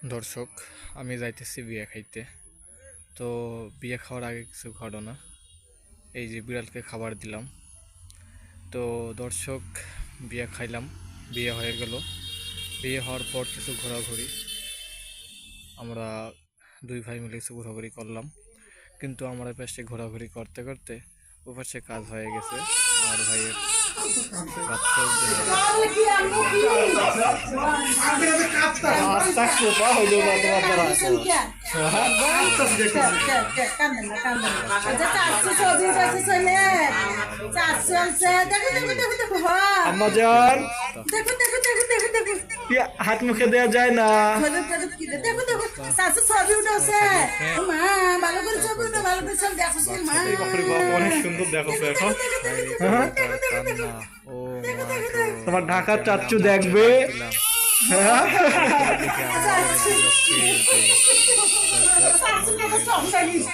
দর্শক, আমি যাইতেছি বিয়ে খাইতে। তো বিয়ে খাওয়ার আগে কিছু ঘটনা। এই যে বিড়ালকে খাবার দিলাম। তো দর্শক, বিয়ে খাইলাম, বিয়ে হয়ে গেল। বিয়ে হওয়ার পর কিছু ঘোরাঘুরি, আমরা দুই ভাই মিলে কিছু ঘোরাঘুরি করলাম। কিন্তু আমরা পাশে ঘোরাঘুরি করতে করতে ওপাশে কাজ হয়ে গেছে। আমার ভাইয়ের বাচ্চা আম্মাজান হাত মুখে দেওয়া যায় না। অনেক সুন্দর দেখো এখন ও তোমার ঢাকার চাচ্চু দেখবে। মা